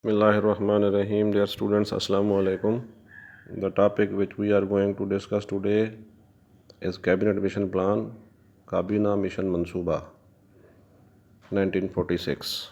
Bismillahirrahmanirrahim. Dear students, Assalamu alaikum. The topic which we are going to discuss today is Cabinet Mission Plan, Kabina Mission Mansuba, 1946.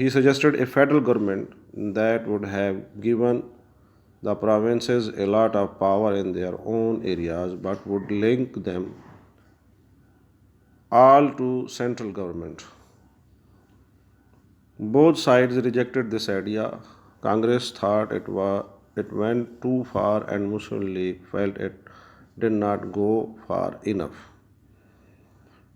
He suggested a federal government that would have given the provinces a lot of power in their own areas but would link them all to central government. Both sides rejected this idea. Congress thought it went too far and Muslim League felt it did not go far enough.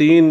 3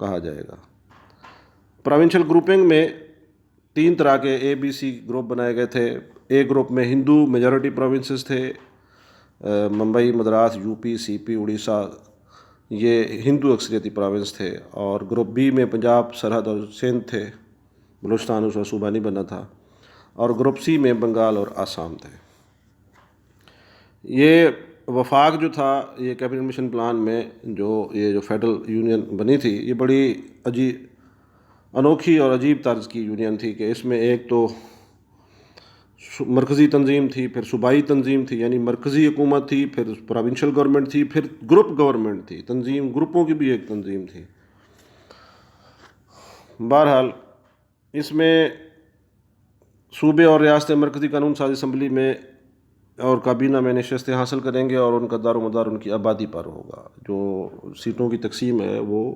کہا جائے گا۔ Provincial grouping میں 3 طرح کے ABC group بنائے گئے تھے۔ ایک group میں ہندو میجورٹی پروونسز تھے، ممبئی، مدراس، UP، CP، اڑیسہ، یہ ہندو اکثریتی پروونس تھے۔ اور گروپ B میں پنجاب، سرحد اور سندھ تھے، بلوچستان اس وقت صوبہ نہیں بنا تھا۔ اور گروپ C میں بنگال اور آسام تھے۔ یہ وفاق جو تھا، یہ کیبنٹ مشن پلان میں یہ جو فیڈرل یونین بنی تھی، یہ بڑی انوکھی اور عجیب طرز کی یونین تھی کہ اس میں ایک تو مرکزی تنظیم تھی، پھر صوبائی تنظیم تھی، یعنی مرکزی حکومت تھی، پھر پروونشل گورنمنٹ تھی، پھر گروپ گورنمنٹ تھی، تنظیم گروپوں کی بھی ایک تنظیم تھی۔ بہرحال اس میں صوبے اور ریاستیں مرکزی قانون ساز اسمبلی میں اور کابینہ میں نشستیں حاصل کریں گے، اور ان کا دار و مدار ان کی آبادی پر ہوگا۔ جو سیٹوں کی تقسیم ہے وہ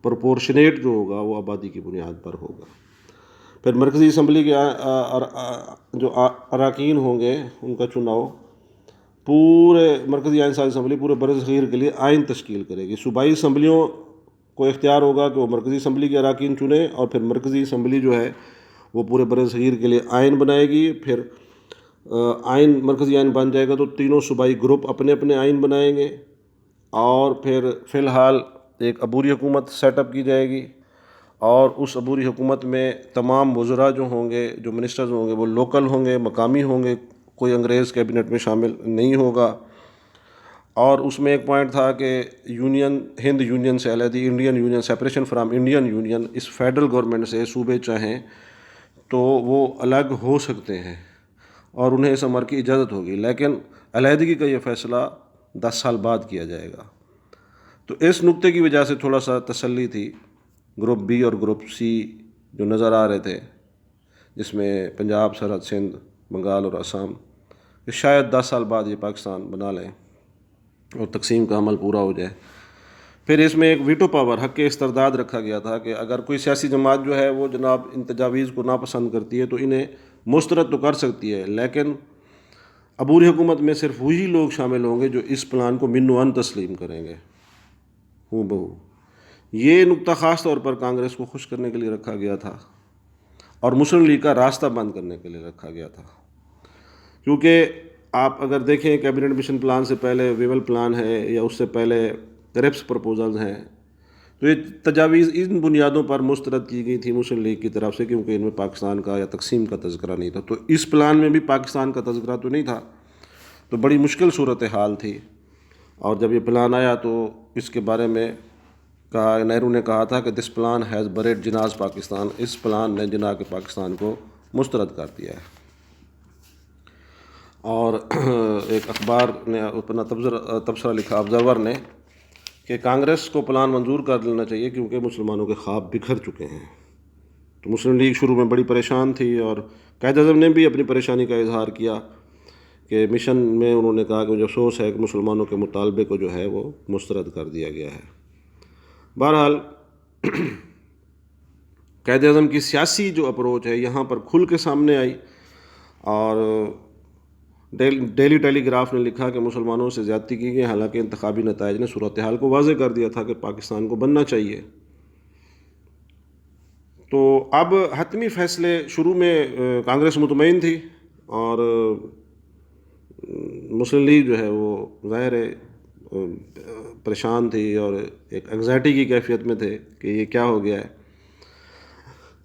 پرپورشنیٹ جو ہوگا وہ آبادی کی بنیاد پر ہوگا۔ پھر مرکزی اسمبلی کے جو اراکین ہوں گے ان کا چناؤ پورے مرکزی آئین ساز اسمبلی پورے بر صغیر کے لیے آئین تشکیل کرے گی۔ صوبائی اسمبلیوں کو اختیار ہوگا کہ وہ مرکزی اسمبلی کے اراکین چنیں، اور پھر مرکزی اسمبلی جو ہے وہ پورے بر صغیر کے لیے آئین بنائے گی۔ پھر مرکزی آئین بن جائے گا تو تینوں صوبائی گروپ اپنے اپنے آئین بنائیں گے، اور پھر فی الحال ایک عبوری حکومت سیٹ اپ کی جائے گی، اور اس عبوری حکومت میں تمام وزراء جو ہوں گے، جو منسٹرز ہوں گے، وہ لوکل ہوں گے، مقامی ہوں گے، کوئی انگریز کیبنٹ میں شامل نہیں ہوگا۔ اور اس میں ایک پوائنٹ تھا کہ ہند یونین سے علیحدگی، Indian union, separation from Indian union, اس فیڈرل گورنمنٹ سے صوبے چاہیں تو وہ الگ ہو سکتے ہیں اور انہیں اس امر کی اجازت ہوگی، لیکن علیحدگی کا یہ فیصلہ 10 سال بعد کیا جائے گا۔ تو اس نقطے کی وجہ سے تھوڑا سا تسلی تھی۔ گروپ B اور گروپ C جو نظر آ رہے تھے، جس میں پنجاب، سرحد، سندھ، بنگال اور آسام، کہ شاید 10 سال بعد یہ پاکستان بنا لیں اور تقسیم کا عمل پورا ہو جائے۔ پھر اس میں ایک ویٹو پاور، حق استرداد رکھا گیا تھا کہ اگر کوئی سیاسی جماعت جو ہے وہ جناب ان تجاویز کو ناپسند کرتی ہے تو انہیں مسترد تو کر سکتی ہے، لیکن عبوری حکومت میں صرف وہی لوگ شامل ہوں گے جو اس پلان کو من و عن تسلیم کریں گے، ہوں بہو۔ یہ نقطہ خاص طور پر کانگریس کو خوش کرنے کے لیے رکھا گیا تھا، اور مسلم لیگ کا راستہ بند کرنے کے لیے رکھا گیا تھا، کیونکہ آپ اگر دیکھیں کیبنٹ مشن پلان سے پہلے ویول پلان ہے، یا اس سے پہلے ریپس پرپوزلز ہیں، تو یہ تجاویز ان بنیادوں پر مسترد کی گئی تھی مسلم لیگ کی طرف سے، کیونکہ ان میں پاکستان کا یا تقسیم کا تذکرہ نہیں تھا۔ تو اس پلان میں بھی پاکستان کا تذکرہ تو نہیں تھا، تو بڑی مشکل صورتحال تھی۔ اور جب یہ پلان آیا تو اس کے بارے میں نہرو نے کہا تھا کہ this plan has bred Jinnah's Pakistan, اس پلان نے جناح کے پاکستان کو مسترد کر دیا ہے۔ اور ایک اخبار نے اپنا تبصرہ لکھا، آبزرور نے، کہ کانگریس کو پلان منظور کر لینا چاہیے کیونکہ مسلمانوں کے خواب بکھر چکے ہیں۔ تو مسلم لیگ شروع میں بڑی پریشان تھی، اور قائد اعظم نے بھی اپنی پریشانی کا اظہار کیا کہ مشن میں انہوں نے کہا کہ مجھے افسوس ہے کہ مسلمانوں کے مطالبے کو جو ہے وہ مسترد کر دیا گیا ہے۔ بہرحال قائد اعظم کی سیاسی جو اپروچ ہے یہاں پر کھل کے سامنے آئی، اور ڈیلی ٹیلی گراف نے لکھا کہ مسلمانوں سے زیادتی کی گئی، حالانکہ انتخابی نتائج نے صورتحال کو واضح کر دیا تھا کہ پاکستان کو بننا چاہیے۔ تو اب حتمی فیصلے، شروع میں کانگریس مطمئن تھی، اور مسلم لیگ جو ہے وہ ظاہر ہے پریشان تھی اور ایک انگزائٹی کی کیفیت میں تھے کہ یہ کیا ہو گیا ہے۔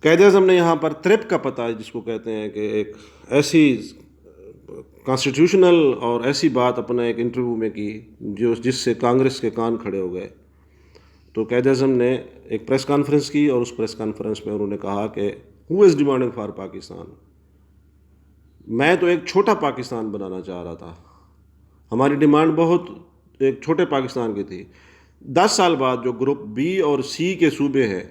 قائد اعظم نے یہاں پر ترپ کا پتہ جس کو کہتے ہیں، کہ ایک ایسی کانسٹیٹیوشنل اور ایسی بات اپنا ایک انٹرویو میں کی جس سے کانگریس کے کان کھڑے ہو گئے۔ تو قائد اعظم نے ایک پریس کانفرنس کی، اور اس پریس کانفرنس میں انہوں نے کہا کہ ہو از ڈیمانڈنگ فار پاکستان، میں تو ایک چھوٹا پاکستان بنانا چاہ رہا تھا، ہماری ڈیمانڈ بہت ایک چھوٹے پاکستان کی تھی۔ 10 سال بعد جو گروپ B اور C کے صوبے ہیں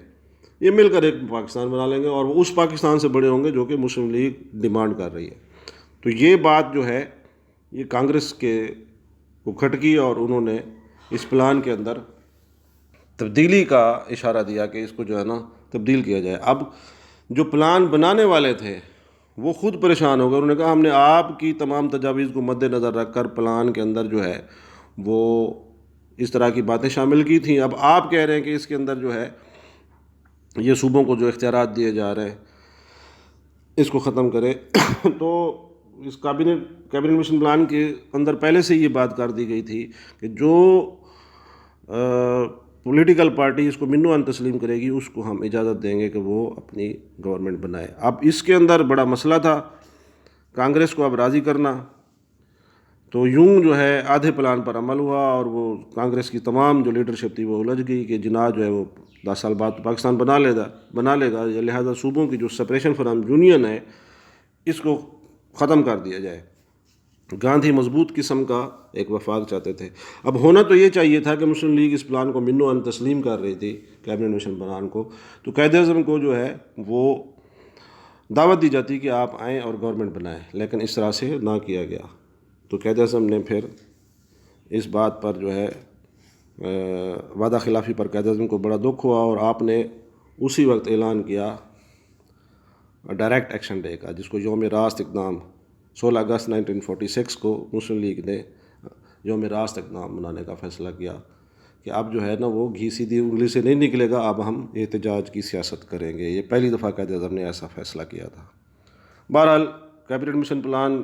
یہ مل کر ایک پاکستان بنا لیں گے، اور وہ اس پاکستان سے بڑے ہوں گے جو کہ مسلم لیگ ڈیمانڈ کر رہی ہے۔ تو یہ بات جو ہے یہ کانگریس کے کو کھٹکی، اور انہوں نے اس پلان کے اندر تبدیلی کا اشارہ دیا کہ اس کو جو ہے نا تبدیل کیا جائے۔ اب جو پلان بنانے والے تھے وہ خود پریشان ہو گئے، انہوں نے کہا ہم نے آپ کی تمام تجاویز کو مد نظر رکھ کر پلان کے اندر جو ہے وہ اس طرح کی باتیں شامل کی تھیں. اب آپ کہہ رہے ہیں کہ اس کے اندر جو ہے یہ صوبوں کو جو اختیارات دیے جا رہے ہیں اس کو ختم کرے. تو اس کیبنٹ مشن پلان کے اندر پہلے سے یہ بات کر دی گئی تھی کہ جو پولیٹیکل پارٹی اس کو منو عن تسلیم کرے گی اس کو ہم اجازت دیں گے کہ وہ اپنی گورنمنٹ بنائے. اب اس کے اندر بڑا مسئلہ تھا کانگریس کو اب راضی کرنا. تو یوں جو ہے آدھے پلان پر عمل ہوا اور وہ کانگریس کی تمام جو لیڈرشپ تھی وہ الجھ گئی کہ جناح جو ہے وہ 10 سال بعد پاکستان بنا لے گا, لہٰذا صوبوں کی جو سپریشن فرام یونین ہے اس کو ختم کر دیا جائے. گاندھی مضبوط قسم کا ایک وفاق چاہتے تھے. اب ہونا تو یہ چاہیے تھا کہ مسلم لیگ اس پلان کو منو عن تسلیم کر رہی تھی کیبنٹ مشن پلان کو, تو قائد اعظم کو جو ہے وہ دعوت دی جاتی کہ آپ آئیں اور گورنمنٹ بنائیں, لیکن اس طرح سے نہ کیا گیا. تو قائد اعظم نے پھر اس بات پر جو ہے وعدہ خلافی پر قائد اعظم کو بڑا دکھ ہوا اور آپ نے اسی وقت اعلان کیا ڈائریکٹ ایکشن ڈے کا, جس کو یوم راست اقدام 16 اگست 1946 کو مسلم لیگ نے یوم راست اقدام منانے کا فیصلہ کیا کہ اب جو ہے نا وہ گھی سیدھی انگلی سے نہیں نکلے گا, اب ہم احتجاج کی سیاست کریں گے. یہ پہلی دفعہ قائد اعظم نے ایسا فیصلہ کیا تھا. بہرحال کیبنٹ مشن پلان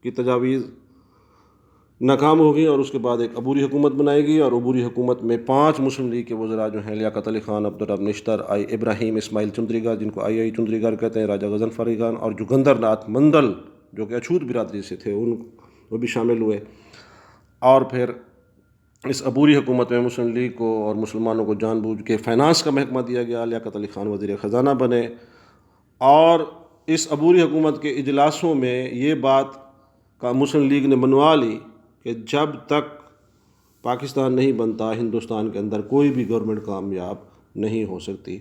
کی تجاویز ناکام ہو گئی اور اس کے بعد ایک عبوری حکومت بنائی گئی, اور عبوری حکومت میں 5 مسلم لیگ کے وزراء جو ہیں لیاقت علی خان, عبدالرب نشتر, ابراہیم اسماعیل چندریگا جن کو آئی چندریگا کہتے ہیں, راجہ غضنفر علی خان, اور جوگندر ناتھ مندل جو کہ اچھوت برادری سے تھے وہ بھی شامل ہوئے. اور پھر اس عبوری حکومت میں مسلم لیگ کو اور مسلمانوں کو جان بوجھ کے فائنانس کا محکمہ دیا گیا. لیاقت علی خان وزیر خزانہ بنے, اور اس عبوری حکومت کے اجلاسوں میں یہ بات کا مسلم لیگ نے منوا لی کہ جب تک پاکستان نہیں بنتا ہندوستان کے اندر کوئی بھی گورنمنٹ کامیاب نہیں ہو سکتی.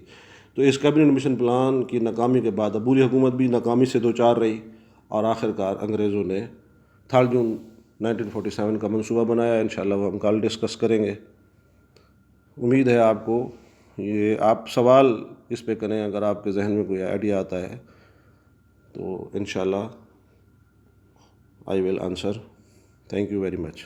تو اس کیبنٹ مشن پلان کی ناکامی کے بعد عبوری حکومت بھی ناکامی سے دوچار رہی, اور آخرکار انگریزوں نے 3 جون 1947 کا منصوبہ بنایا. انشاءاللہ وہ ہم کل ڈسکس کریں گے. امید ہے آپ کو یہ آپ سوال اس پہ کریں اگر آپ کے ذہن میں کوئی آئیڈیا آتا ہے تو انشاءاللہ I will answer. Thank you very much.